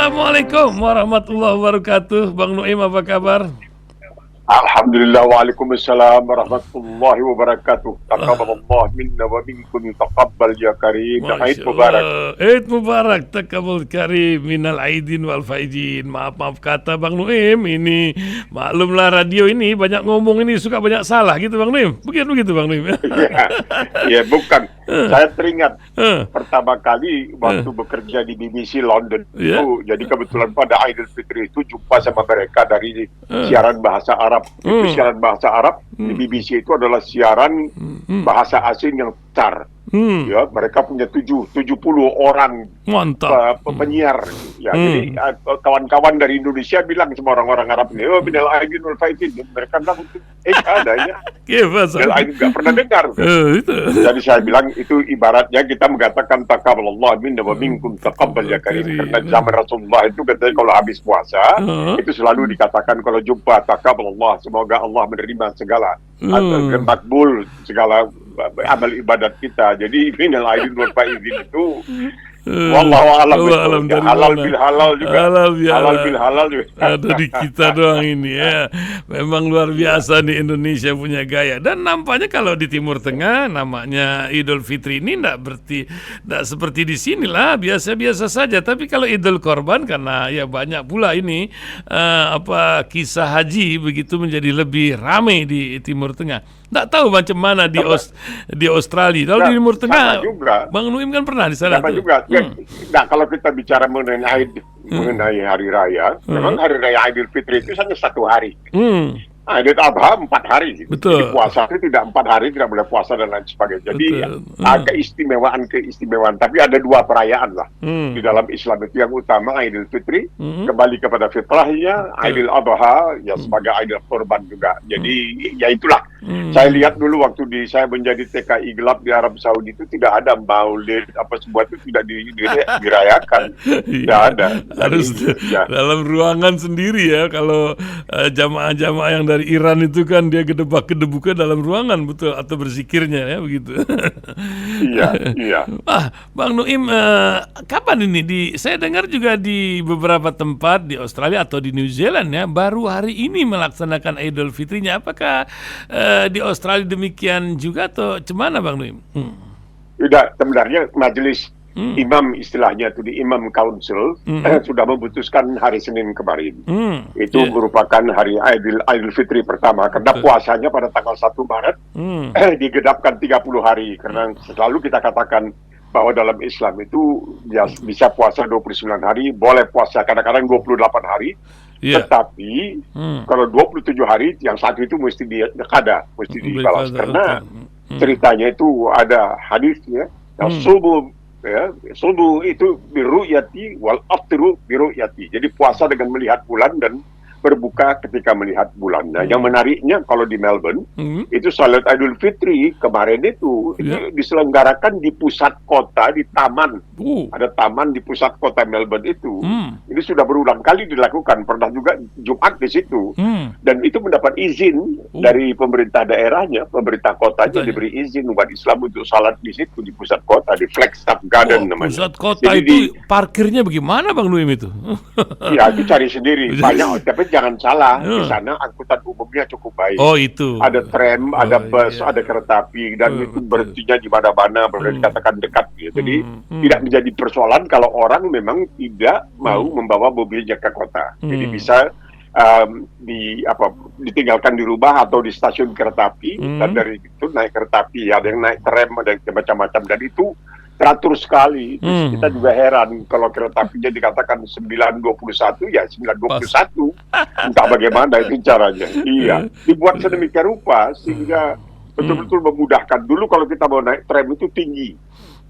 Assalamualaikum warahmatullahi wabarakatuh. Bang Nuim, apa kabar? Alhamdulillah, waalaikumsalam warahmatullahi wabarakatuh. Taqabbalallah minna wa minkum, taqabbal ya karim. Eid Masya Mubarak. Allah. Eid Mubarak, takabul karim, minal aidin wal faizin. Maaf kata Bang Nuim, ini maklumlah radio ini banyak ngomong ini suka banyak salah gitu Bang Nuim. Begitu Bang Nuim. Ya, bukan. Saya teringat Eh, pertama kali waktu bekerja di BBC London Ya. itu, jadi kebetulan pada Idul Fitri itu jumpa sama mereka dari siaran bahasa Arab. Itu siaran bahasa Arab di BBC itu adalah siaran bahasa asing yang besar. Ya, mereka punya 70 orang Mantap. penyiar. Ya, jadi kawan-kawan dari Indonesia bilang sama orang-orang Arab ini, oh, minal aidin wal faizin. Mereka bilang, ada ya. Kifas. Minal aidin, nggak pernah dengar. Itu. Jadi saya bilang itu ibaratnya kita mengatakan taqabbalallah minna wa minkum, taqabbal ya karim. Karena zaman Rasulullah itu katanya kalau habis puasa itu selalu dikatakan kalau jumpa taqabbalallah, semoga Allah menerima segala atau makbul segala amal ibadat kita. Jadi minal aidin wal faizin itu wallahu a'lam bishawab. Halal bil halal juga. Halal bil halal juga. Ada di kita doang ini ya. Memang luar biasa nih Indonesia punya gaya. Dan nampaknya kalau di Timur Tengah namanya Idul Fitri ini enggak seperti di sini lah, biasa-biasa saja. Tapi kalau Idul Korban karena ya banyak pula ini kisah haji begitu menjadi lebih ramai di Timur Tengah. Nggak tahu macam mana di Australia. Kalau di Timur Tengah, juga. Bang Nuim kan pernah di sana. Sama juga. Nah, kalau kita bicara mengenai hari raya, memang hari raya Idul Fitri itu hanya 1 hari. Idul Adha 4 hari. Betul. Jadi puasa itu tidak 4 hari, tidak boleh puasa dan lain sebagainya. Jadi keistimewaan. Tapi ada 2 perayaan lah di dalam Islam itu. Yang utama Idul Fitri, kembali kepada fitrahnya. Idul Adha ya sebagai Idul Kurban juga. Jadi ya itulah. Saya lihat dulu waktu saya menjadi TKI gelap di Arab Saudi itu tidak ada maulid apa semua itu tidak dirayakan. Tidak ada. Harus dalam ruangan sendiri ya. Kalau jamaah-jamaah yang dari Iran itu kan dia gedebak-gedebukan dalam ruangan, betul, atau berzikirnya ya begitu. Iya. Bang Nuim, kapan ini saya dengar juga di beberapa tempat di Australia atau di New Zealand ya baru hari ini melaksanakan Idul Fitrinya. Apakah di Australia demikian juga atau cemana Bang Nuim? Tidak, sebenarnya majelis imam istilahnya itu di Imam Council sudah memutuskan hari Senin kemarin. Itu merupakan hari Idul Fitri pertama karena puasanya pada tanggal 1 Maret digedapkan 30 hari karena selalu kita katakan bahwa dalam Islam itu ya, bisa puasa 29 hari, boleh puasa kadang-kadang 28 hari. Tetapi kalau 27 hari yang satu itu mesti dibalas karena ceritanya itu ada hadisnya subuh itu biru'yati wal aftiru biru'yati. Jadi puasa dengan melihat bulan dan berbuka ketika melihat bulan. Nah, yang menariknya kalau di Melbourne itu salat Idul Fitri kemarin itu diselenggarakan di pusat kota, di taman. Ada taman di pusat kota Melbourne itu. Ini sudah berulang kali dilakukan. Pernah juga Jumat di situ. Dan itu mendapat izin dari pemerintah daerahnya, pemerintah kotanya diberi izin umat Islam untuk salat di situ di pusat kota, di Flagstaff Garden namanya. Pusat kota. Jadi itu parkirnya bagaimana Bang Nuim itu? Ya, itu cari sendiri. Banyak, tapi jangan salah, di sana angkutan umumnya cukup baik. Oh, itu. Ada tram, ada bus, ada kereta api, dan itu berhentinya di mana-mana, boleh dikatakan dekat. Gitu. Jadi tidak menjadi persoalan kalau orang memang tidak mau membawa mobilnya ke kota. Jadi bisa ditinggalkan di rumah atau di stasiun kereta api, dan dari itu naik kereta api, ada yang naik tram, ada yang macam-macam, dan itu teratur sekali. Terus kita juga heran kalau kereta apinya dikatakan 9.21 ya 9.21. Entah bagaimana itu caranya. Iya, dibuat sedemikian rupa sehingga betul-betul memudahkan. Dulu kalau kita mau naik tram itu tinggi.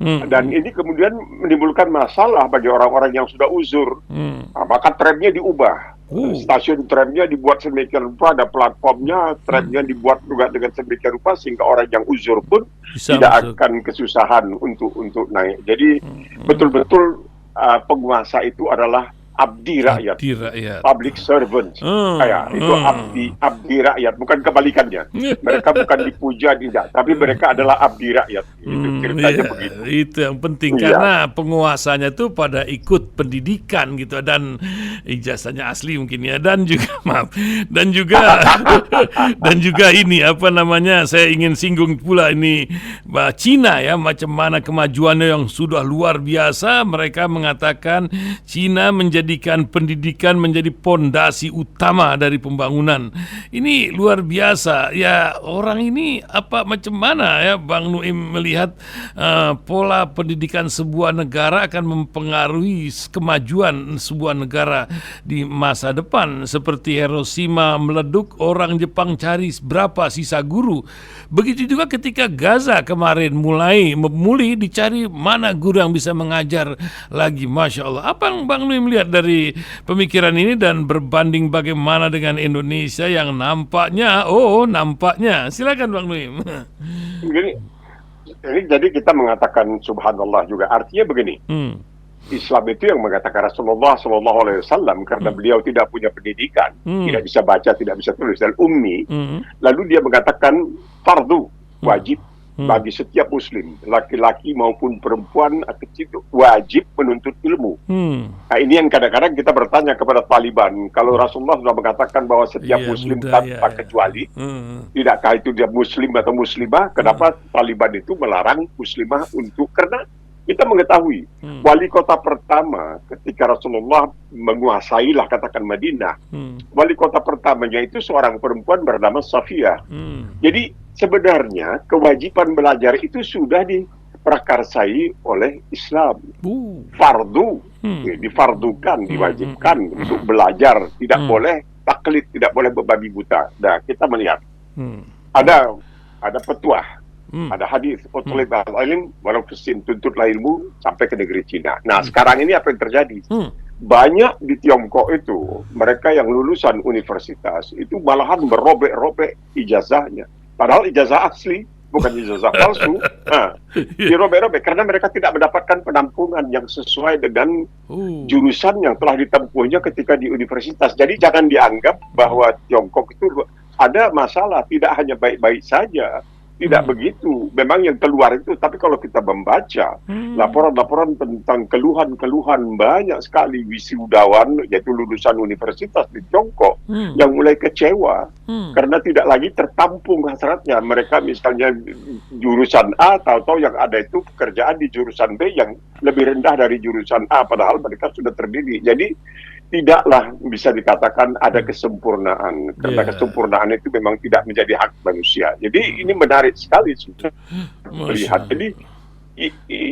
Dan ini kemudian menimbulkan masalah bagi orang-orang yang sudah uzur. Nah, maka tramnya diubah. Stasiun tramnya dibuat sedemikian rupa, ada platformnya, tramnya dibuat juga dengan sedemikian rupa sehingga orang yang uzur pun tidak akan kesusahan untuk naik. Jadi betul-betul penguasa itu adalah abdi rakyat, Abdi rakyat. public servants. Itu abdi rakyat, bukan kebalikannya. Mereka bukan dipuja, tidak, tapi mereka adalah abdi rakyat. Itu ceritanya begitu. Itu yang penting karena penguasanya tuh pada ikut pendidikan gitu, dan ijazahnya asli mungkin ya, dan juga maaf, dan juga dan juga ini apa namanya, saya ingin singgung pula ini Cina ya, macam mana kemajuannya yang sudah luar biasa. Mereka mengatakan Cina menjadikan pendidikan menjadi pondasi utama dari pembangunan. Ini luar biasa ya. Orang ini apa macam mana ya Bang Nuim melihat pola pendidikan sebuah negara akan mempengaruhi kemajuan sebuah negara di masa depan. Seperti Hiroshima meleduk, orang Jepang cari berapa sisa guru. Begitu juga ketika Gaza kemarin mulai memulih, dicari mana guru yang bisa mengajar lagi. Masya Allah. Apa yang Bang Nuim melihat dari pemikiran ini dan berbanding bagaimana dengan Indonesia yang nampaknya silakan Bang Nuim. Jadi kita mengatakan subhanallah juga, artinya begini. Islam itu yang mengatakan Rasulullah SAW, karena beliau tidak punya pendidikan, tidak bisa baca, tidak bisa tulis, dan ummi, lalu dia mengatakan fardu, wajib bagi setiap muslim, laki-laki maupun perempuan, kecil, wajib menuntut ilmu. Nah, ini yang kadang-kadang kita bertanya kepada Taliban, kalau Rasulullah sudah mengatakan bahwa setiap muslim tanpa kecuali, tidakkah itu dia muslim atau muslimah, kenapa Taliban itu melarang muslimah untuk, karena kita mengetahui wali kota pertama ketika Rasulullah menguasailah katakan Madinah, wali kota pertamanya itu seorang perempuan bernama Safiyah. Jadi sebenarnya kewajiban belajar itu sudah diprakarsai oleh Islam. Fardu, difardukan, diwajibkan untuk belajar, tidak boleh taklid, tidak boleh berbabi buta. Nah, kita melihat ada petuah. Ada hadis, "Utlib al-ilm walau fisin", tuntutlah ilmu sampai ke negeri Cina. Nah, sekarang ini apa yang terjadi? Banyak di Tiongkok itu, mereka yang lulusan universitas itu malahan berobek-robek ijazahnya. Padahal ijazah asli, bukan ijazah palsu. Dirobek-robek karena mereka tidak mendapatkan penampungan yang sesuai dengan jurusan yang telah ditempuhnya ketika di universitas. Jadi jangan dianggap bahwa Tiongkok itu ada masalah, tidak hanya baik-baik saja. Tidak begitu, memang yang keluar itu, tapi kalau kita membaca laporan-laporan tentang keluhan-keluhan banyak sekali wisudawan, yaitu lulusan universitas di Tiongkok, yang mulai kecewa karena tidak lagi tertampung hasratnya. Mereka misalnya jurusan A, tahu-tahu yang ada itu pekerjaan di jurusan B yang lebih rendah dari jurusan A, padahal mereka sudah terdidik. Jadi tidaklah bisa dikatakan ada kesempurnaan, karena kesempurnaan itu memang tidak menjadi hak manusia. Jadi ini menarik sekali sudah melihat. Jadi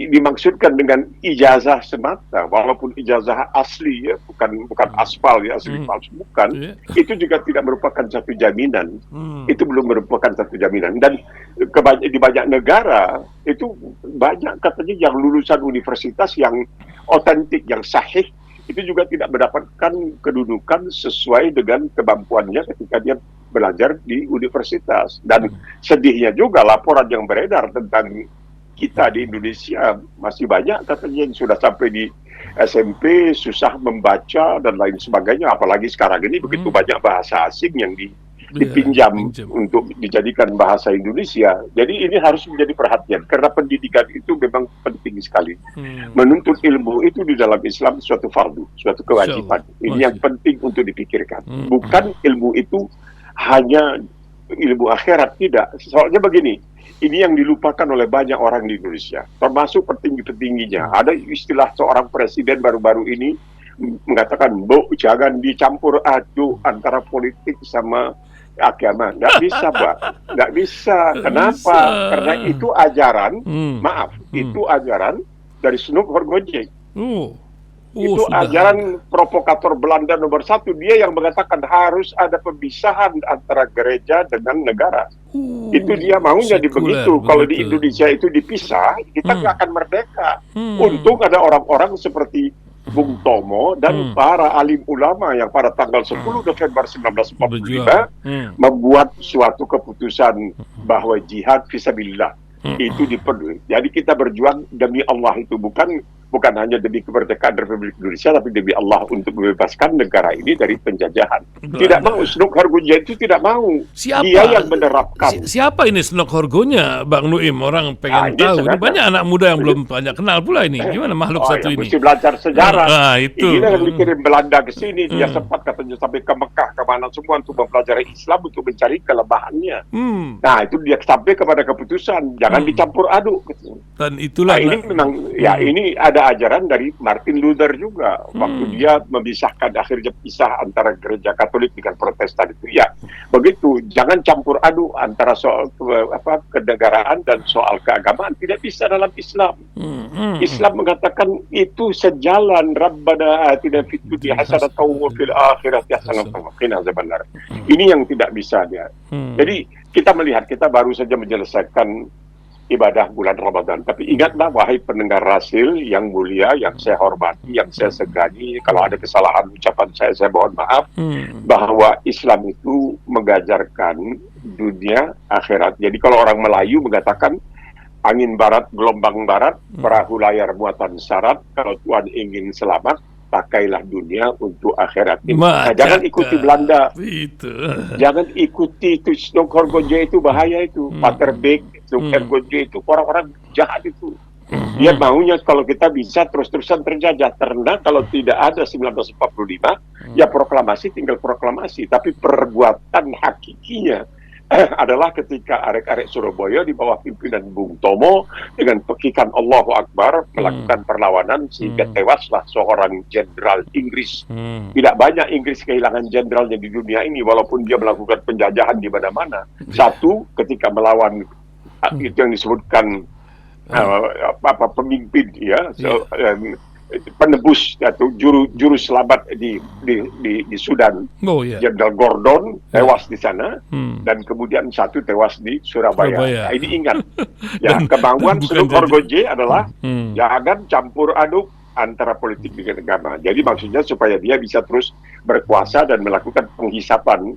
dimaksudkan dengan ijazah semata, walaupun ijazah asli ya, bukan aspal ya, asli palsu bukan, itu juga tidak merupakan satu jaminan. Itu belum merupakan satu jaminan. Dan di banyak negara itu banyak katanya yang lulusan universitas yang otentik, yang sahih, itu juga tidak mendapatkan kedudukan sesuai dengan kemampuannya ketika dia belajar di universitas. Dan sedihnya juga laporan yang beredar tentang kita di Indonesia, masih banyak katanya yang sudah sampai di SMP, susah membaca dan lain sebagainya. Apalagi sekarang ini begitu banyak bahasa asing yang dipinjam untuk dijadikan bahasa Indonesia. Jadi ini harus menjadi perhatian, karena pendidikan itu memang penting sekali. Menuntut ilmu itu di dalam Islam suatu fardu, suatu kewajiban. Ini yang penting untuk dipikirkan. Bukan ilmu itu hanya ilmu akhirat, tidak. Soalnya begini, ini yang dilupakan oleh banyak orang di Indonesia, termasuk petinggi-petingginya. Ada istilah seorang presiden baru-baru ini mengatakan, "Bu, jangan dicampur aduk antara politik sama agama." Nggak bisa, Pak. Nggak bisa. Kenapa? Karena itu ajaran, itu ajaran dari Snoek Gojek. Itu ajaran provokator Belanda nomor 1. Dia yang mengatakan harus ada pemisahan antara gereja dengan negara. Itu dia maunya begitu. Kalau di Indonesia itu dipisah, kita nggak akan merdeka. Untung ada orang-orang seperti Bung Tomo dan para alim ulama yang pada tanggal 10 November 1945 membuat suatu keputusan bahwa jihad fisabilillah itu diperlukan. Jadi kita berjuang demi Allah, itu bukan bukan hanya demi kemerdekaan Republik Indonesia, tapi demi Allah untuk membebaskan negara ini dari penjajahan. Tidak mau, Snok Horgoja itu tidak mau. Siapa? Dia yang menerapkan. Siapa ini Snok Horgonya, Bang Nuim? Orang pengen tahu. Ini banyak anak muda yang belum banyak kenal pula ini. Gimana makhluk satu ini? Mesti belajar sejarah. Itu. Ini yang dikirim Belanda ke sini. Dia sempat katanya sampai ke Mekah, kemana semua untuk mempelajari Islam, untuk mencari kelemahannya. Nah, itu dia sampai kepada keputusan jangan dicampur aduk. Dan itulah. Ini memang ini ada ajaran dari Martin Luther juga waktu dia memisahkan, akhirnya pisah antara gereja Katolik dengan Protestan itu. Ya, begitu. Jangan campur aduk antara soal kenegaraan dan soal keagamaan. Tidak bisa dalam Islam. Islam mengatakan itu sejalan. Rabbana atina fid dunya hasanatan wa fil akhirati hasanatan wa qina azabannar. Ini yang tidak bisa dia. Jadi kita melihat, kita baru saja menyelesaikan ibadah bulan Ramadan. Tapi ingatlah, wahai pendengar Rasil yang mulia, yang saya hormati, yang saya segani, kalau ada kesalahan ucapan saya mohon maaf, bahwa Islam itu mengajarkan dunia akhirat. Jadi kalau orang Melayu mengatakan angin barat, gelombang barat, perahu layar muatan syarat, kalau Tuhan ingin selamat, pakailah dunia untuk akhirat. Nah, jangan ikuti Belanda. Itu. Jangan ikuti itu. Snok Horgoja itu bahaya itu. Pater Beek, Snok Horgoja itu orang-orang jahat itu. Dia maunya kalau kita bisa terus-terusan terjajah. Karena kalau tidak ada 1945, ya proklamasi tinggal proklamasi. Tapi perbuatan hakikinya adalah ketika arek-arek Surabaya di bawah pimpinan Bung Tomo dengan pekikan Allahu Akbar melakukan perlawanan sehingga tewaslah seorang jenderal Inggris. Tidak banyak Inggris kehilangan jenderalnya di dunia ini walaupun dia melakukan penjajahan di mana-mana. Satu, ketika melawan itu yang disebutkan pemimpin ya, penebus atau juru selamat di Sudan, Jenderal Gordon tewas di sana, dan kemudian satu tewas di Surabaya. Nah, ini ingat, ya kemauan Snok Horgoja adalah jangan campur aduk antara politik dengan agama. Jadi maksudnya supaya dia bisa terus berkuasa dan melakukan penghisapan.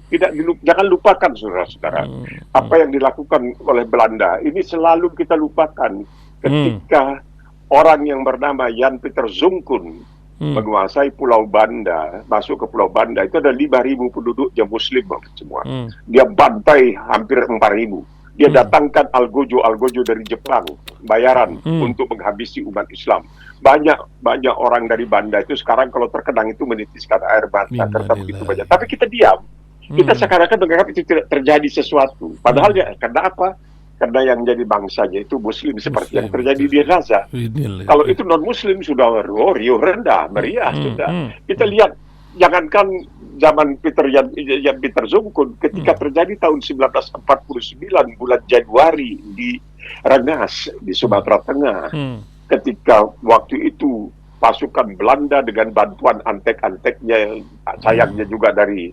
Jangan lupakan saudara-saudara apa yang dilakukan oleh Belanda. Ini selalu kita lupakan ketika orang yang bernama Jan Pieter Zonkun menguasai Pulau Banda, masuk ke Pulau Banda, itu ada 5.000 penduduknya Muslim semua. Dia bantai hampir 4.000. Dia datangkan algojo dari Jepang, bayaran untuk menghabisi umat Islam. Banyak orang dari Banda itu sekarang kalau terkenang itu menitiskan air mata karena begitu banyak. Tapi kita diam. Kita seakan-akan menganggap itu tidak terjadi sesuatu. Padahal ya, karena apa? Karena yang jadi bangsanya itu Muslim seperti yang terjadi di Gaza. Kalau itu non-Muslim sudah rio rendah, meriah sudah. Kita lihat, jangankan zaman Pieter Zonkun, ketika terjadi tahun 1949 bulan Januari di Rengas di Sumatera Tengah, ketika waktu itu pasukan Belanda dengan bantuan antek-anteknya, sayangnya juga dari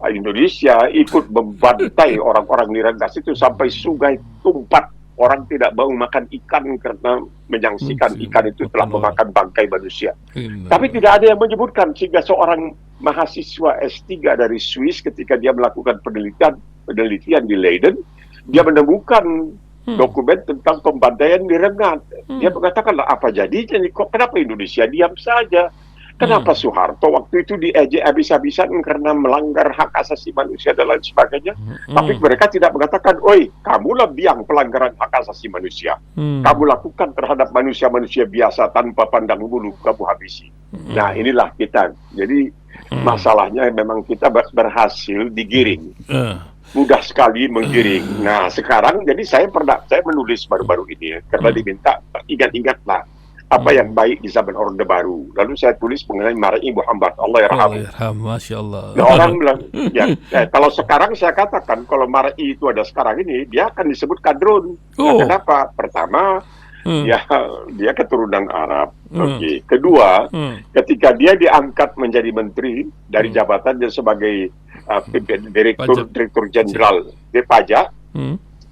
Indonesia, ikut membantai orang-orang di Rengas itu sampai sungai Tumpat. Orang tidak mau makan ikan karena menyaksikan ikan itu telah memakan bangkai manusia. Tapi tidak ada yang menyebutkan, sehingga seorang mahasiswa S3 dari Swiss ketika dia melakukan penelitian di Leiden, dia menemukan dokumen tentang pembantaian di Rengat. Dia mengatakan, apa jadinya? Kenapa Indonesia diam saja? Kenapa Soeharto waktu itu diejek habis-habisan karena melanggar hak asasi manusia dan lain sebagainya? Tapi mereka tidak mengatakan, oi, kamulah biang pelanggaran hak asasi manusia. Kamu lakukan terhadap manusia-manusia biasa tanpa pandang bulu, kamu habisi. Nah, inilah kita. Jadi masalahnya memang kita berhasil digiring. Mudah sekali menggiring. Nah, sekarang jadi saya menulis baru-baru ini ya, karena diminta ingat-ingatlah apa yang baik di zaman Orde Baru. Lalu saya tulis mengenai Mar'i Muhammad, Allah yarhamu. Masya Allah. Nah, orang bilang, kalau sekarang saya katakan kalau Mar'i itu ada sekarang ini, dia akan disebut kadrun. Nah, kenapa? Pertama, dia keturunan Arab. Oke. Kedua, ketika dia diangkat menjadi menteri dari jabatannya sebagai direktur jenderal pajak,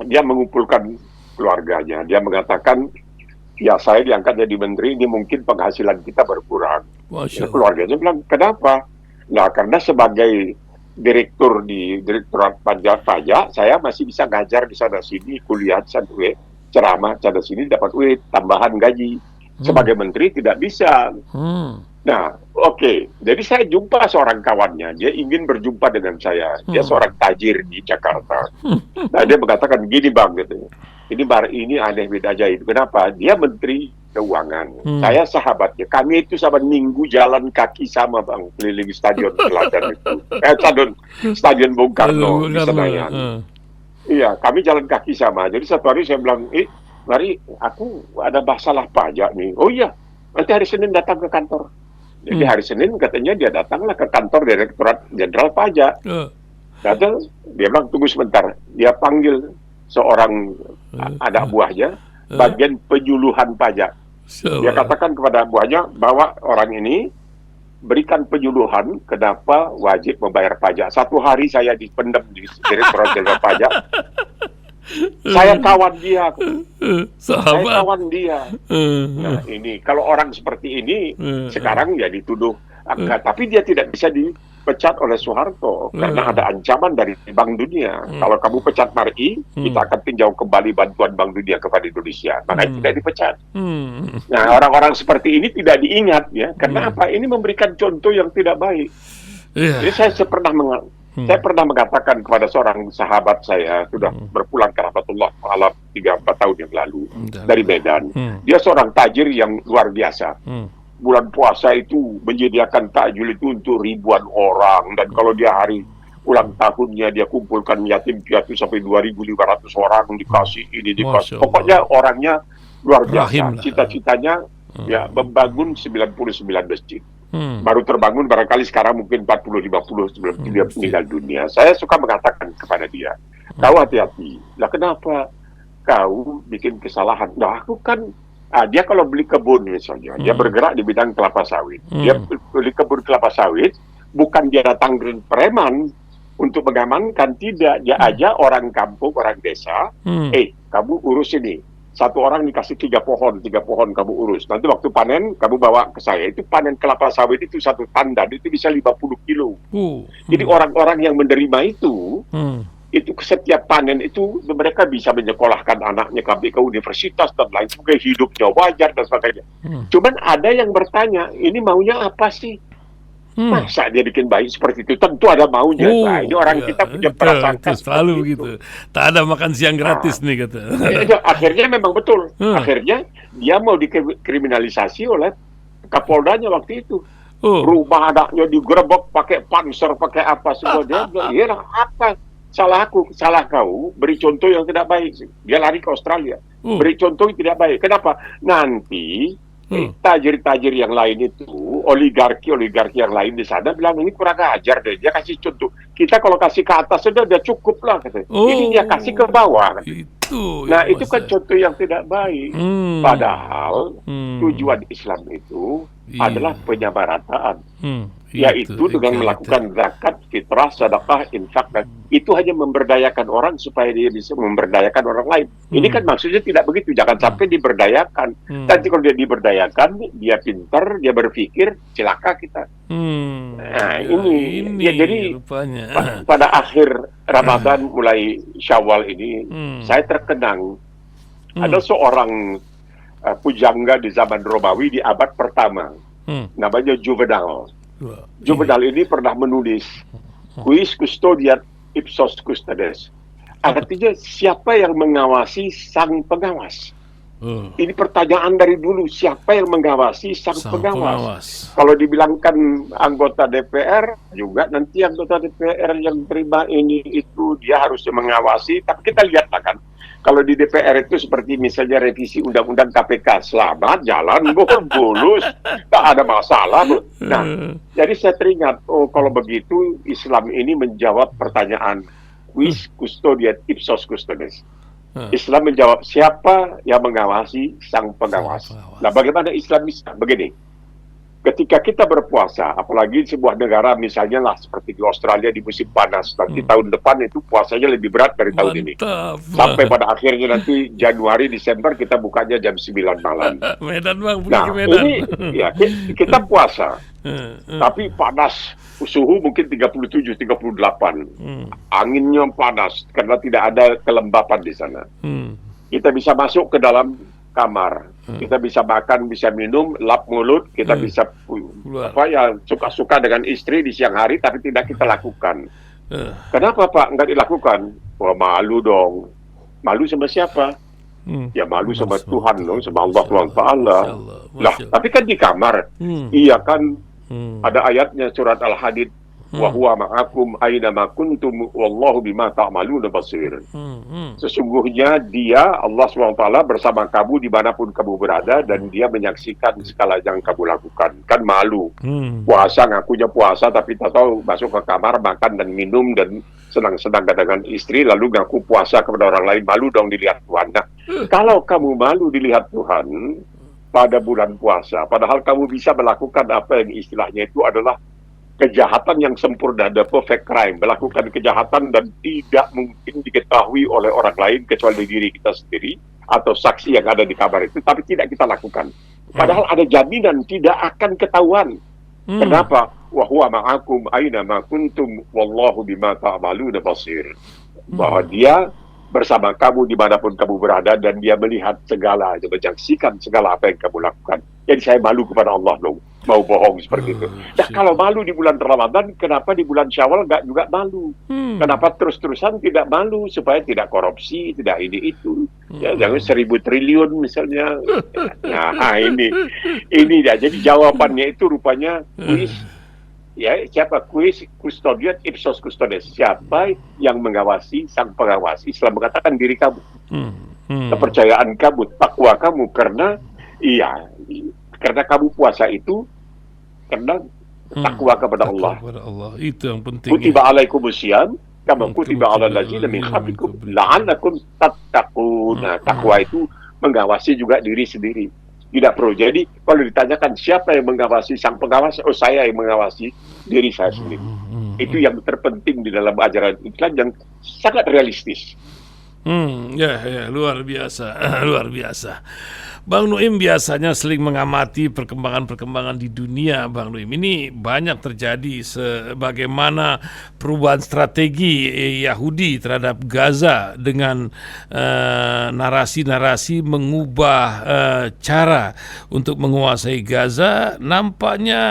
dia mengumpulkan keluarganya. Dia mengatakan, ya saya diangkat jadi menteri, ini mungkin penghasilan kita berkurang. Keluarganya bilang, kenapa? Nah, karena sebagai direktur di Direktorat Pajak, saya masih bisa ngajar di sana sini, kuliah sana ceramah sana sini, dapat tambahan gaji. Sebagai menteri tidak bisa. Nah, oke. Jadi saya jumpa seorang kawannya. Dia ingin berjumpa dengan saya. Dia seorang tajir di Jakarta. Nah, dia mengatakan gini, Bang, gitu. Ini aneh beda ajaib. Kenapa? Dia menteri keuangan. Saya sahabatnya. Kami itu sama minggu jalan kaki sama, Bang, keliling stadion Teladan itu. Stadion Bung Karno di Senayan. Iya, kami jalan kaki sama. Jadi satu hari saya bilang, mari, aku ada masalah pajak nih. Oh iya, nanti hari Senin datang ke kantor. Jadi hari Senin katanya dia datanglah ke kantor Direktorat Jenderal Pajak. Datang, dia bilang tunggu sebentar. Dia panggil seorang anak buahnya, bagian penyuluhan pajak. Dia katakan kepada buahnya bahwa orang ini berikan penyuluhan kenapa wajib membayar pajak. Satu hari saya dipendam di Direktorat Jenderal Pajak. Saya kawan dia. Saya kawan dia. Nah, ini kalau orang seperti ini sekarang ya dituduh, tapi dia tidak bisa dipecat oleh Soeharto karena ada ancaman dari Bank Dunia. Kalau kamu pecat Mar'i, kita akan tinjau kembali bantuan Bank Dunia kepada Indonesia. Makanya tidak dipecat. Nah, orang-orang seperti ini tidak diingat ya. Karena apa? Ini memberikan contoh yang tidak baik. Jadi saya pernah mengatakan kepada seorang sahabat saya, sudah berpulang ke rahmatullah alam 3-4 tahun yang lalu dari Medan. Dia seorang tajir yang luar biasa. Bulan puasa itu menyediakan takjil itu untuk ribuan orang, dan kalau dia hari ulang tahunnya dia kumpulkan yatim piatu sampai 2.500 orang, dikasih ini, dikasih. Pokoknya orangnya luar biasa. Cita-citanya ya membangun 99 masjid. Baru terbangun barangkali sekarang mungkin 40-50 sebelum dia meninggal dunia. Saya suka mengatakan kepada dia, kau hati-hati. Lah kenapa kau bikin kesalahan? Nah aku kan, dia kalau beli kebun misalnya, dia bergerak di bidang kelapa sawit. Dia beli kebun kelapa sawit, bukan dia datang preman untuk mengamankan, tidak. Dia ajak orang kampung, orang desa, kamu urus ini. Satu orang dikasih 3 pohon kamu urus. Nanti waktu panen, kamu bawa ke saya. Itu panen kelapa sawit itu satu tandan, itu bisa 50 kilo. Jadi orang-orang yang menerima itu setiap panen itu, mereka bisa menyekolahkan anaknya ke universitas dan lain sebagainya, hidupnya wajar dan sebagainya. Cuman ada yang bertanya, ini maunya apa sih? Masa dia bikin bayi seperti itu? Tentu ada maunya. Nah, ini orang kita punya perasaan selalu begitu. Tak ada makan siang gratis nih kata. Akhirnya memang betul. Akhirnya dia mau dikriminalisasi oleh Kapoldanya waktu itu. Rumah anaknya digerebek pakai panser, pakai apa semua. Dia bilang, iya apa? Salah kau beri contoh yang tidak baik. Dia lari ke Australia. Beri contoh yang tidak baik. Kenapa? Nanti tajir-tajir yang lain itu, oligarki yang lain di sana bilang ini kurang ajar deh. Dia kasih contoh. Kita kalau kasih ke atas sudah cukup lah katanya. Ini dia kasih ke bawah. Itu kan contoh yang tidak baik. Padahal tujuan Islam itu adalah penyamarataan. Yaitu dengan melakukan zakat, fitrah, sedekah, infak, dan itu hanya memberdayakan orang supaya dia bisa memberdayakan orang lain. Ini kan maksudnya tidak begitu. Jangan sampai diberdayakan. Nanti kalau dia diberdayakan, dia pintar, dia berpikir, celaka kita. Nah, ini ya, jadi pada akhir Ramadan mulai Syawal ini, saya terkenang ada seorang pujangga di zaman Romawi di abad pertama, namanya Juvenal. Juvenal ini pernah menulis Quis custodiat ipsos custodes. Artinya siapa yang mengawasi sang pengawas? Ini pertanyaan dari dulu, siapa yang mengawasi sang pengawas? Kalau dibilangkan anggota DPR, juga nanti anggota DPR yang terima ini itu dia harusnya mengawasi. Tapi kita lihatlah kan, kalau di DPR itu seperti misalnya revisi Undang-Undang KPK, selamat jalan, mulus, tak ada masalah. Nah, jadi saya teringat, kalau begitu Islam ini menjawab pertanyaan Quis custodiat ipsos custodes. Islam menjawab, siapa yang mengawasi sang pengawas. Nah, bagaimana Islam bisa? Begini, ketika kita berpuasa, apalagi di sebuah negara misalnya lah seperti di Australia di musim panas, nanti tahun depan itu puasanya lebih berat dari tahun ini. Sampai pada akhirnya nanti Januari, Desember kita bukanya jam 9 malam. Medan bang, nah Medan. Ini ya kita puasa, tapi panas, suhu mungkin 37, 38, anginnya panas karena tidak ada kelembapan di sana. Kita bisa masuk ke dalam kamar, Kita bisa makan, bisa minum, lap mulut, kita bisa suka-suka dengan istri di siang hari, tapi tidak kita lakukan. Kenapa Pak nggak dilakukan? Wah, malu dong. Malu sama siapa? Ya malu sama Tuhan dong, sama Allah SWT. Lah, tapi kan di kamar. Iya kan, ada ayatnya surat Al-Hadid. Wa huwa ma'akum aina ma kuntum wallahu bima ta'maluna basir. Sesungguhnya dia, Allah SWT, bersama kamu dimanapun kamu berada, dan dia menyaksikan segala yang kamu lakukan. Kan malu. Puasa, ngakunya puasa, tapi tak tahu masuk ke kamar, makan dan minum, dan senang-senang dengan istri, lalu ngaku puasa kepada orang lain. Malu dong dilihat Tuhan. Nah, kalau kamu malu dilihat Tuhan pada bulan puasa, padahal kamu bisa melakukan apa yang istilahnya itu adalah kejahatan yang sempurna, the perfect crime, melakukan kejahatan dan tidak mungkin diketahui oleh orang lain kecuali diri kita sendiri atau saksi yang ada di kamar itu, tapi tidak kita lakukan. Padahal ada jaminan tidak akan ketahuan. Kenapa? Wa huwa ma'akum aina ma kuntum wallahu bima ta'maluna basir. Bahwa dia bersama kamu dimanapun kamu berada, dan dia melihat segala, dia menyaksikan segala apa yang kamu lakukan. Jadi saya malu kepada Allah dong, mau bohong seperti itu. Nah, kalau malu di bulan Ramadan, kenapa di bulan Syawal nggak juga malu? Kenapa terus-terusan tidak malu? Supaya tidak korupsi, tidak ini itu. Ya, jangan 1.000 triliun misalnya. Nah, ini dia. Jadi jawabannya itu rupanya kuis. Ya, siapa kuis custodian ipsos custodes, siapa yang mengawasi, sang pengawas. Islam mengatakan diri kamu, kepercayaan kamu, takwa kamu, karena kamu puasa itu karena takwa kepada Allah. Itu yang penting. Kutiba alaikumusiyam kama kutiba alal ladzina min qablikum la'allakum tattaqun. Nah, takwa itu mengawasi juga diri sendiri. Tidak perlu. Jadi kalau ditanyakan siapa yang mengawasi sang pengawas, saya yang mengawasi diri saya sendiri. Itu yang terpenting di dalam ajaran Islam yang sangat realistis. Ya, luar biasa, luar biasa. Bang Nuim biasanya sering mengamati perkembangan-perkembangan di dunia, Bang Nuim. Ini banyak terjadi sebagaimana perubahan strategi Yahudi terhadap Gaza dengan narasi-narasi mengubah cara untuk menguasai Gaza. Nampaknya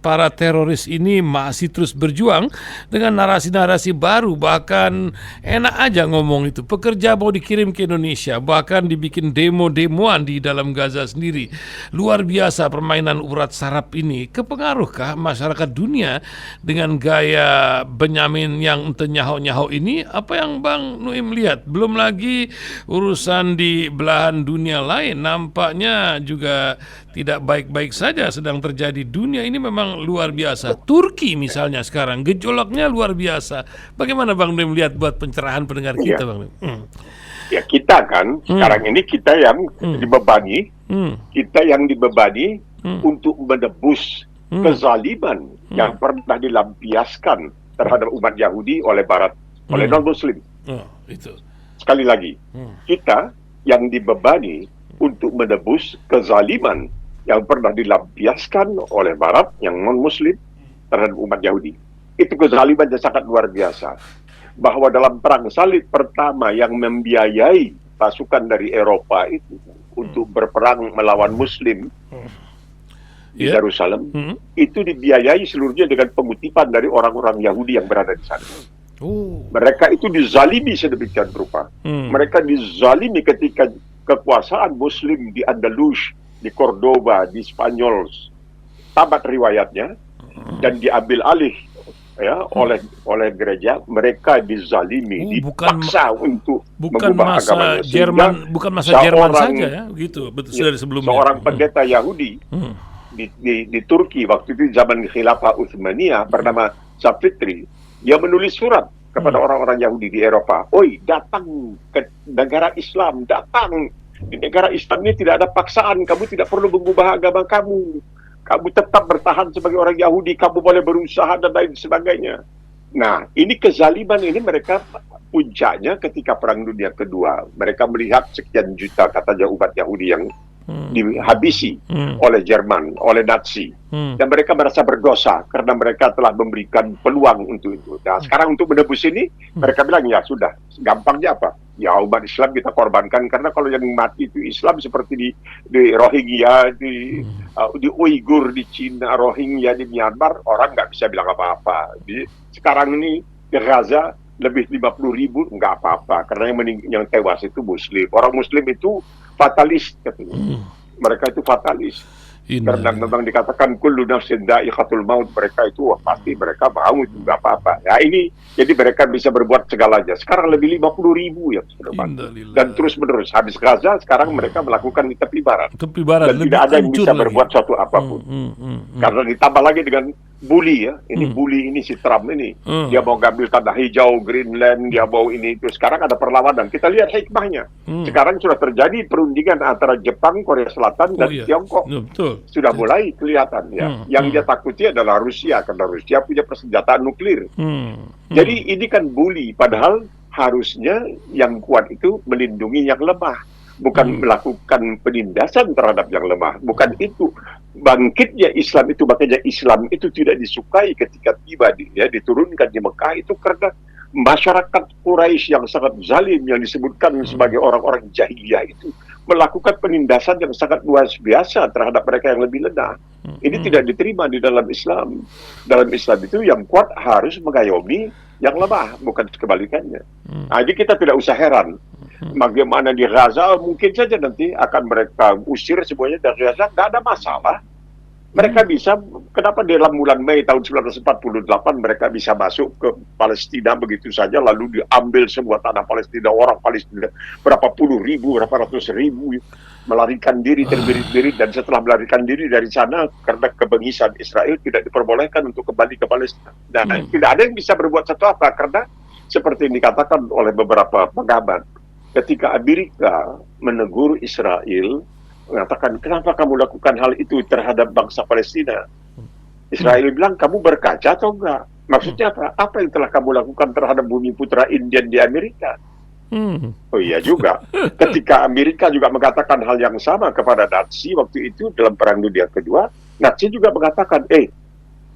para teroris ini masih terus berjuang dengan narasi-narasi baru. Bahkan enak aja ngomong itu. Pekerja mau dikirim ke Indonesia, bahkan dibikin demo-demoan di dalam Gaza sendiri. Luar biasa permainan urat saraf ini. Kepengaruhkah masyarakat dunia dengan gaya Benyamin yang nyaho-nyaho ini? Apa yang Bang Nuim lihat? Belum lagi urusan di belahan dunia lain, nampaknya juga tidak baik-baik saja sedang terjadi. Dunia ini memang luar biasa. Turki misalnya sekarang gejolaknya luar biasa. Bagaimana Bang Nuim lihat buat pencerahan pendengar kita, Bang Nuim? Ya, kita kan sekarang ini kita yang dibebani, untuk menebus kezaliman yang pernah dilampiaskan terhadap umat Yahudi oleh Barat, oleh non-Muslim. Itu. Sekali lagi, kita yang dibebani untuk menebus kezaliman yang pernah dilampiaskan oleh Barat, yang non-Muslim, terhadap umat Yahudi. Itu kezaliman yang sangat luar biasa. Bahwa dalam perang salib pertama yang membiayai pasukan dari Eropa itu untuk berperang melawan Muslim di Yerusalem, itu dibiayai seluruhnya dengan pengutipan dari orang-orang Yahudi yang berada di sana. Mereka itu dizalimi sedemikian rupa. Mereka dizalimi ketika kekuasaan Muslim di Andalus, di Cordoba, di Spanyol tamat riwayatnya dan diambil alih oleh gereja. Mereka dizalimi, dipaksa untuk mengubah agamanya. Bukan masa Jerman saja ya, begitu. Betul, dari sebelumnya. Seorang pendeta Yahudi di Turki waktu itu zaman Khilafah Utsmaniyah bernama Safitri, dia menulis surat kepada orang-orang Yahudi di Eropa. Oi, datang ke negara Islam, datang. Di negara Islam ini tidak ada paksaan, kamu tidak perlu mengubah agama kamu. Kamu tetap bertahan sebagai orang Yahudi, kamu boleh berusaha dan lain sebagainya. Nah, ini kezaliman ini mereka puncaknya ketika Perang Dunia Kedua. Mereka melihat sekian juta katanya umat Yahudi yang dihabisi oleh Jerman, oleh Nazi. Dan mereka merasa berdosa karena mereka telah memberikan peluang untuk itu. Nah, sekarang untuk menebus ini, mereka bilang ya sudah, gampangnya apa? ya umat Islam kita korbankan, karena kalau yang mati itu Islam seperti di Rohingya, di Uighur di Cina, Rohingya di Myanmar, orang nggak bisa bilang apa-apa. Sekarang ini di Gaza lebih 50.000 nggak apa-apa, karena yang tewas itu Muslim. Orang Muslim itu fatalis katanya. Mereka itu fatalis. Karena memang dikatakan kullu nafsin dha'iqatul maut, mereka itu pasti mereka mau itu nggak apa-apa. Ya ini jadi mereka bisa berbuat segalanya. Sekarang lebih 50.000 yang sudah mati. Dan terus menerus habis Gaza sekarang mereka melakukan di tepi barat. Dan tidak ada yang bisa berbuat suatu apapun. Karena ditambah lagi dengan bully ya. Ini bully ini si Trump ini. Dia mau ngambil tanah hijau Greenland, dia mau ini itu. Sekarang ada perlawanan. Kita lihat hikmahnya. Sekarang sudah terjadi perundingan antara Jepang, Korea Selatan dan Tiongkok. Sudah mulai kelihatan ya. Yang dia takuti adalah Rusia, karena Rusia punya persenjataan nuklir. Jadi ini kan bully, padahal harusnya yang kuat itu melindungi yang lemah, bukan melakukan penindasan terhadap yang lemah. Bukan itu bangkitnya Islam itu, makanya Islam itu tidak disukai ketika tiba diturunkan di Mekah itu karena masyarakat Quraisy yang sangat zalim, yang disebutkan sebagai orang-orang jahiliyah itu melakukan penindasan yang sangat luar biasa terhadap mereka yang lebih lemah. Ini tidak diterima di dalam Islam. Dalam Islam itu yang kuat harus mengayomi yang lemah, bukan kebalikannya. Jadi kita tidak usah heran. Bagaimana di Gaza, mungkin saja nanti akan mereka usir semuanya dari Gaza, nggak ada masalah. Mereka bisa, kenapa di dalam bulan Mei tahun 1948 mereka bisa masuk ke Palestina begitu saja, lalu diambil semua tanah Palestina, orang Palestina berapa puluh ribu, berapa ratus ribu melarikan diri terbirit-birit, dan setelah melarikan diri dari sana karena kebengisan Israel tidak diperbolehkan untuk kembali ke Palestina. Dan tidak ada yang bisa berbuat satu apa, karena seperti yang dikatakan oleh beberapa pengamat, ketika Amerika menegur Israel, mengatakan, kenapa kamu lakukan hal itu terhadap bangsa Palestina? Israel bilang, kamu berkaca atau enggak? Maksudnya apa? Apa yang telah kamu lakukan terhadap bumi putra Indian di Amerika? Oh iya juga. Ketika Amerika juga mengatakan hal yang sama kepada Nazi waktu itu dalam Perang Dunia Kedua, Nazi juga mengatakan,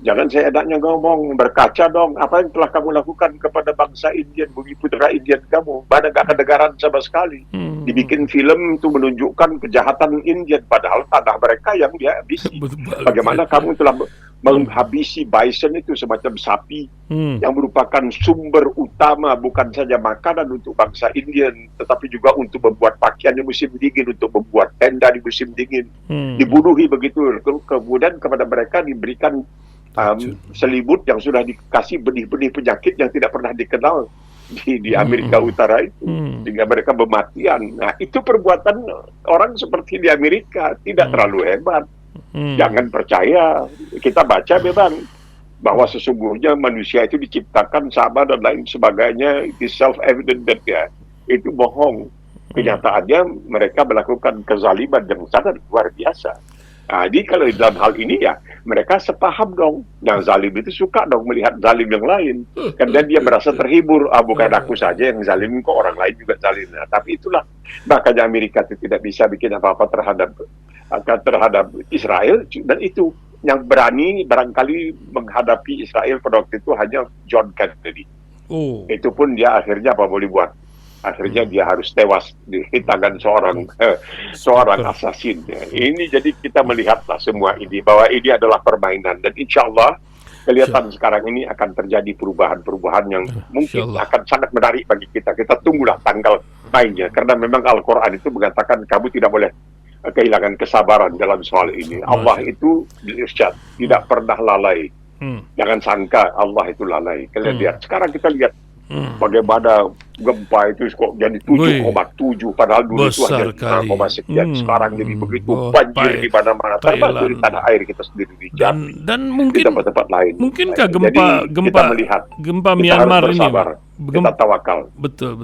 jangan saya enaknya ngomong, berkaca dong, apa yang telah kamu lakukan kepada bangsa Indian, bumi putra Indian kamu, mana gak kedengaran sama sekali. Dibikin film itu menunjukkan kejahatan Indian, padahal tanah mereka yang dia habisi. Bagaimana kamu telah menghabisi bison itu, semacam sapi, yang merupakan sumber utama bukan saja makanan untuk bangsa Indian, tetapi juga untuk membuat pakaian di musim dingin, untuk membuat tenda di musim dingin. Dibunuhi begitu, kemudian kepada mereka diberikan selimut yang sudah dikasih benih-benih penyakit yang tidak pernah dikenal di Amerika Utara itu, sehingga mereka bermatian. Nah, itu perbuatan orang seperti di Amerika, tidak terlalu hebat. Jangan percaya. Kita baca memang bahwa sesungguhnya manusia itu diciptakan sama dan lain sebagainya, itu self-evident ya. Itu bohong. Kenyataannya mereka melakukan kezaliman yang sangat luar biasa. Jadi kalau dalam hal ini ya mereka sepaham dong. Yang zalim itu suka dong melihat zalim yang lain. Karena dia merasa terhibur. Bukan aku saja yang zalim, kok orang lain juga zalim. Nah, tapi itulah makanya Amerika itu tidak bisa bikin apa-apa terhadap Israel. Dan itu yang berani barangkali menghadapi Israel pada waktu itu hanya John Kennedy. Itu pun dia akhirnya apa boleh buat. Akhirnya dia harus tewas di tangan seorang asasin. Ini jadi kita melihatlah semua ini, bahwa ini adalah permainan. Dan insya Allah kelihatan sekarang ini akan terjadi perubahan-perubahan yang mungkin akan sangat menarik bagi kita. Kita tunggulah tanggal mainnya. Karena memang Al-Quran itu mengatakan kamu tidak boleh kehilangan kesabaran dalam soal ini. Allah itu irsyad, tidak pernah lalai. Jangan sangka Allah itu lalai. Sekarang kita lihat bagaimana gempa itu kok jadi 7,7, padahal dulu itu hanya 5, sekian. Sekarang jadi begitu banjir di mana-mana, termasuk di tanah air kita sendiri di Jambi dan mungkin di tempat-tempat lain. Mungkinkah gempa kita Myanmar ini, bersabar, kita tawakal. Betul.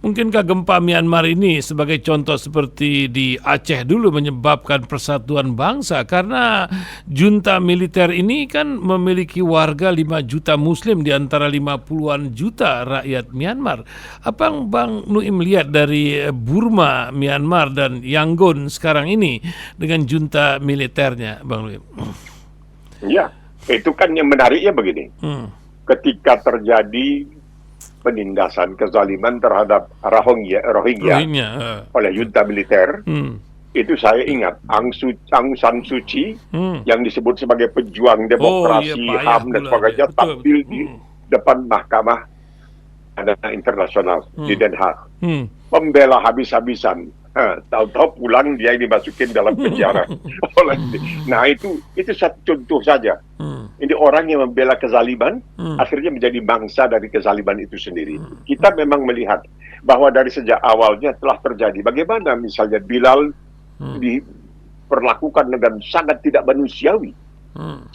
Mungkinkah gempa Myanmar ini sebagai contoh seperti di Aceh dulu menyebabkan persatuan bangsa, karena junta militer ini kan memiliki warga 5 juta Muslim di antara 50-an juta rakyat Myanmar. Apa yang Bang Nuim lihat dari Burma, Myanmar dan Yangon sekarang ini dengan junta militernya, Bang Nuim? Ya, itu kan yang menariknya begini. Ketika terjadi penindasan kezaliman terhadap Rohingya Rohingya. oleh junta militer. Itu saya ingat Aung San Suu Kyi yang disebut sebagai pejuang demokrasi, HAM dan sebagainya tampil di depan mahkamah internasional di Den Haag. Pembela habis-habisan. Tahu-tahu pulang dia dimasukin dalam penjara. Nah itu satu contoh saja. Ini orang yang membela kezaliman akhirnya menjadi bangsa dari kezaliman itu sendiri. Kita memang melihat bahwa dari sejak awalnya telah terjadi. Bagaimana misalnya Bilal diperlakukan dengan sangat tidak manusiawi.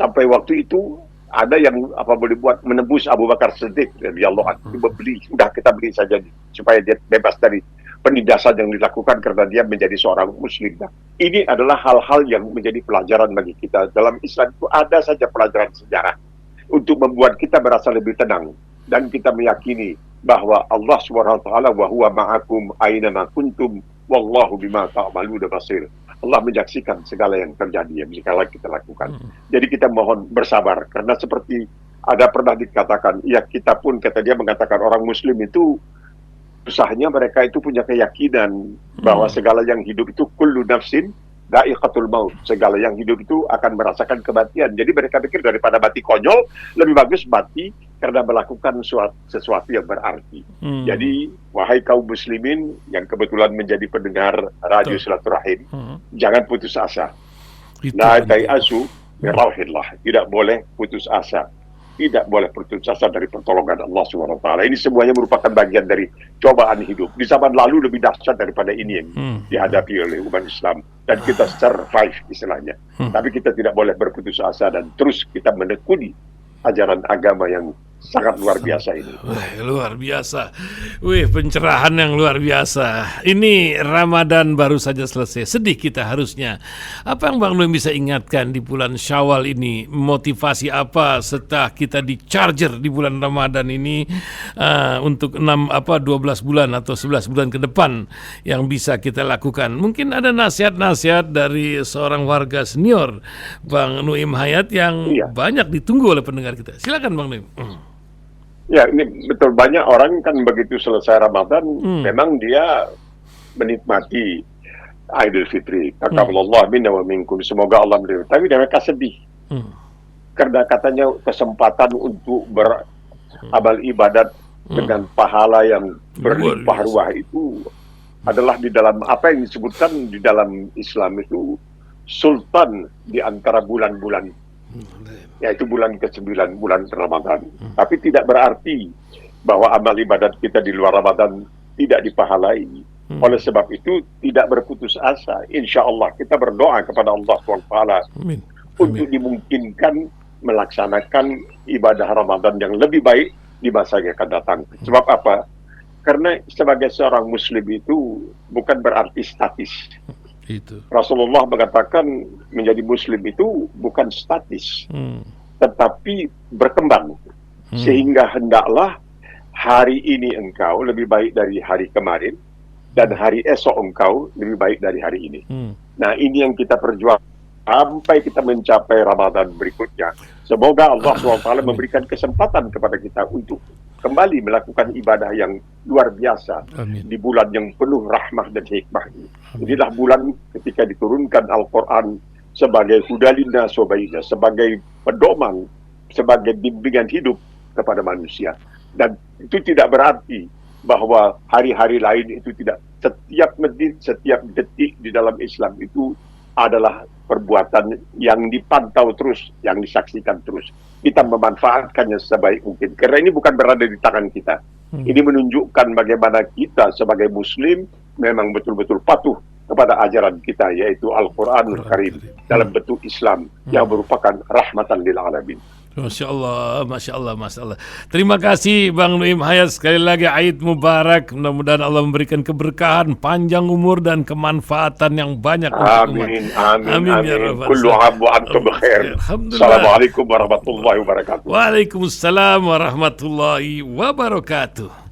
Sampai waktu itu ada yang boleh buat menembus Abu Bakar Siddiq radhiyallahu anhu, sudah kita beli saja supaya dia bebas dari penindasan yang dilakukan karena dia menjadi seorang muslim. Nah, ini adalah hal-hal yang menjadi pelajaran bagi kita. Dalam Islam itu ada saja pelajaran sejarah untuk membuat kita merasa lebih tenang dan kita meyakini bahwa Allah SWT wa huwa ma'akum aina ma kuntum wallahu bima ta'maluna basir. Allah menyaksikan segala yang terjadi yang segala kita lakukan. Jadi kita mohon bersabar karena seperti ada pernah dikatakan, ya kita pun kata dia mengatakan orang muslim itu usahanya mereka itu punya keyakinan bahwa segala yang hidup itu kullu nafsin dha'iqatul maut. Segala yang hidup itu akan merasakan kematian. Jadi mereka pikir daripada mati konyol, lebih bagus mati karena melakukan sesuatu yang berarti. Jadi, wahai kaum muslimin yang kebetulan menjadi pendengar radio Silaturahim, jangan putus asa. La ta'asu min rauhillah. Tidak boleh putus asa. Tidak boleh putus asa dari pertolongan Allah SWT. Ini semuanya merupakan bagian dari cobaan hidup. Di zaman lalu lebih dahsyat daripada ini yang dihadapi oleh umat Islam. Dan kita survive istilahnya. Tapi kita tidak boleh berputus asa dan terus kita menekuni ajaran agama yang sangat luar biasa ini. Luar biasa. Pencerahan yang luar biasa. Ini Ramadan baru saja selesai. Sedih kita harusnya. Apa yang Bang Nuim bisa ingatkan di bulan Syawal ini? Motivasi apa setelah kita di charger di bulan Ramadan ini untuk 12 bulan atau 11 bulan ke depan yang bisa kita lakukan? Mungkin ada nasihat-nasihat dari seorang warga senior Bang Nuim Hayat yang banyak ditunggu oleh pendengar kita. Silakan Bang Nuim. Ya, ini betul, banyak orang kan begitu selesai Ramadan, memang dia menikmati Idul Fitri. Taqabbalallahu minna wa minkum. Semoga Allah menerima. Tapi mereka sedih. Karena katanya kesempatan untuk beramal ibadat dengan pahala yang berlimpah ruah itu adalah di dalam apa yang disebutkan di dalam Islam itu sultan di antara bulan-bulan, yaitu bulan ke-9, bulan Ramadan. Tapi tidak berarti bahwa amal ibadat kita di luar Ramadan tidak dipahalai. Oleh sebab itu tidak berputus asa. Insya Allah kita berdoa kepada Allah SWT untuk dimungkinkan melaksanakan ibadah Ramadan yang lebih baik di masa yang akan datang. Sebab apa? Karena sebagai seorang muslim itu bukan berarti statis. Rasulullah mengatakan menjadi muslim itu bukan statis, tetapi berkembang. Sehingga hendaklah hari ini engkau lebih baik dari hari kemarin, dan hari esok engkau lebih baik dari hari ini. Nah, ini yang kita perjuangkan sampai kita mencapai Ramadan berikutnya. Semoga Allah SWT memberikan kesempatan kepada kita untuk kembali melakukan ibadah yang luar biasa. Di bulan yang penuh rahmah dan hikmah ini. Inilah bulan ketika diturunkan Al-Quran sebagai hudalina sobaina, sebagai pedoman, sebagai bimbingan hidup kepada manusia. Dan itu tidak berarti bahwa hari-hari lain itu tidak. Setiap menit, setiap detik di dalam Islam itu adalah perbuatan yang dipantau terus, yang disaksikan terus. Kita memanfaatkannya sebaik mungkin. Karena ini bukan berada di tangan kita. Ini menunjukkan bagaimana kita sebagai Muslim memang betul-betul patuh kepada ajaran kita, yaitu Al-Quranul Karim dalam bentuk Islam yang merupakan rahmatan lil alamin. Masya Allah, Masya Allah, Masya Allah. Terima kasih Bang Nuim Hayat. Sekali lagi Aid Mubarak. Mudah-mudahan Allah memberikan keberkahan, panjang umur dan kemanfaatan yang banyak. Amin, amin, amin. Kullu am wa antum bikhair. Assalamualaikum warahmatullahi wabarakatuh. Waalaikumsalam warahmatullahi wabarakatuh.